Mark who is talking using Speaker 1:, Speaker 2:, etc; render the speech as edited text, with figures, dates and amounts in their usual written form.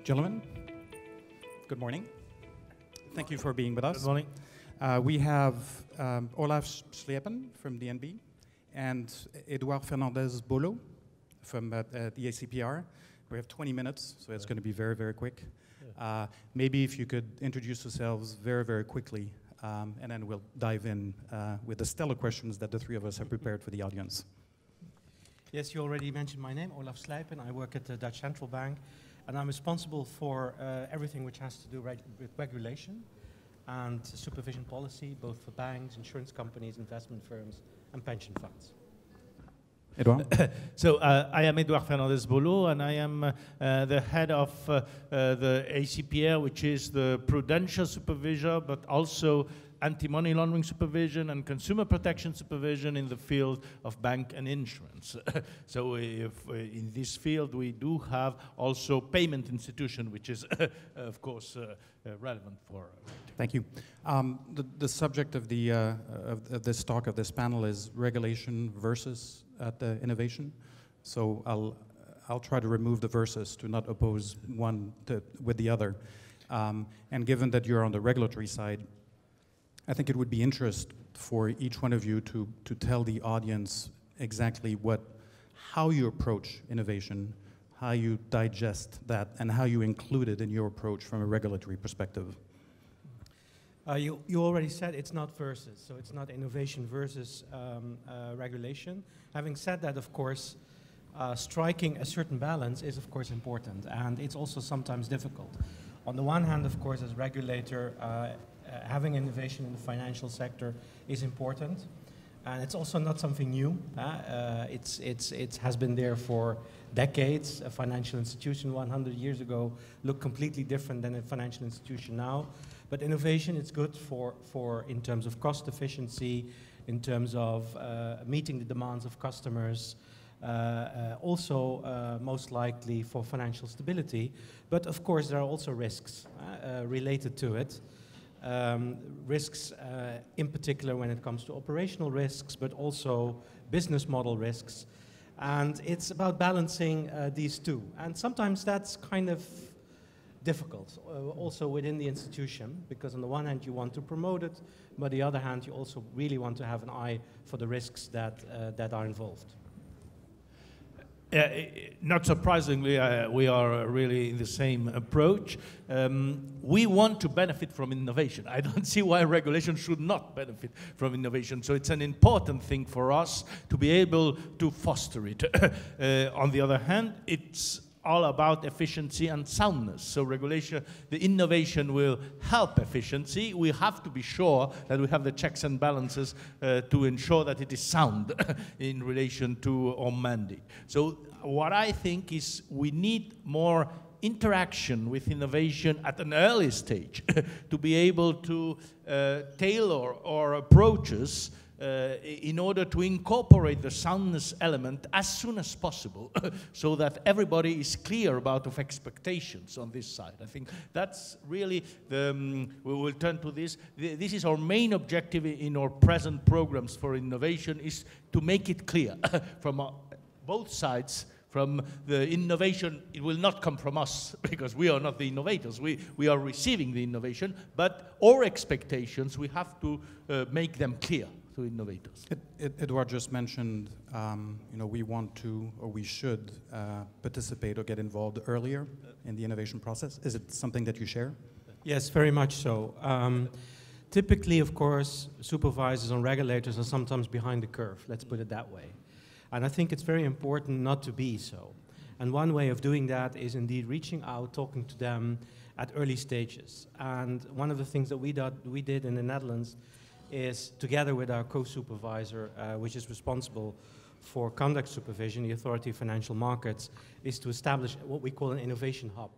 Speaker 1: Gentlemen, good morning. Thank you for being with us.
Speaker 2: Good morning.
Speaker 1: We have Olaf Sleijpen from DNB and Edouard Fernandez Bollo from the ACPR. We have 20 minutes, so it's going to be very, very quick. Maybe if you could introduce yourselves very, very quickly, and then we'll dive in with the stellar questions that the three of us have prepared for the audience.
Speaker 3: Yes, you already mentioned my name, Olaf Sleijpen. I work at the Dutch Central Bank, and I'm responsible for everything which has to do with regulation and supervision policy, both for banks, insurance companies, investment firms, and pension funds.
Speaker 1: Edouard?
Speaker 2: So I am Edouard Fernandez Bollo, and I am the head of the ACPR, which is the prudential supervisor, but also anti-money laundering supervision and consumer protection supervision in the field of bank and insurance. So in this field, we do have also payment institution, which is, of course, relevant for.
Speaker 1: Thank you. The subject of this talk, of this panel, is regulation versus innovation. So I'll try to remove the versus to not oppose one with the other. And given that you're on the regulatory side, I think it would be interesting for each one of you to tell the audience exactly how you approach innovation, how you digest that, and how you include it in your approach from a regulatory perspective.
Speaker 3: You already said it's not versus, so it's not innovation versus regulation. Having said that, of course, striking a certain balance is, of course, important, and it's also sometimes difficult. On the one hand, of course, as regulator, having innovation in the financial sector is important, and it's also not something new. It has been there for decades. A financial institution 100 years ago looked completely different than a financial institution now. But innovation is good for in terms of cost efficiency, in terms of meeting the demands of customers, also most likely for financial stability. But of course, there are also risks related to it. Risks in particular when it comes to operational risks, but also business model risks. And it's about balancing these two. And sometimes that's kind of difficult, also within the institution, because on the one hand you want to promote it, but on the other hand you also really want to have an eye for the risks that are involved.
Speaker 2: Not surprisingly, we are really in the same approach. We want to benefit from innovation. I don't see why regulation should not benefit from innovation. So it's an important thing for us to be able to foster it. On the other hand, it's all about efficiency and soundness. So regulation, the innovation will help efficiency. We have to be sure that we have the checks and balances to ensure that it is sound in relation to our mandate. So what I think is we need more interaction with innovation at an early stage to be able to tailor our approaches in order to incorporate the soundness element as soon as possible so that everybody is clear about of expectations on this side. I think that's really we will turn to this. This is our main objective in our present programs for innovation, is to make it clear from both sides. From the innovation, it will not come from us because we are not the innovators. We are receiving the innovation, but our expectations, we have to make them clear to innovators.
Speaker 1: Edouard just mentioned, we want to, or we should participate or get involved earlier in the innovation process. Is it something that you share?
Speaker 3: Yes, very much so. Typically, of course, supervisors and regulators are sometimes behind the curve, let's put it that way. And I think it's very important not to be so. And one way of doing that is indeed reaching out, talking to them at early stages. And one of the things that we did in the Netherlands is, together with our co-supervisor, which is responsible for conduct supervision, the Authority of Financial Markets, is to establish what we call an innovation hub.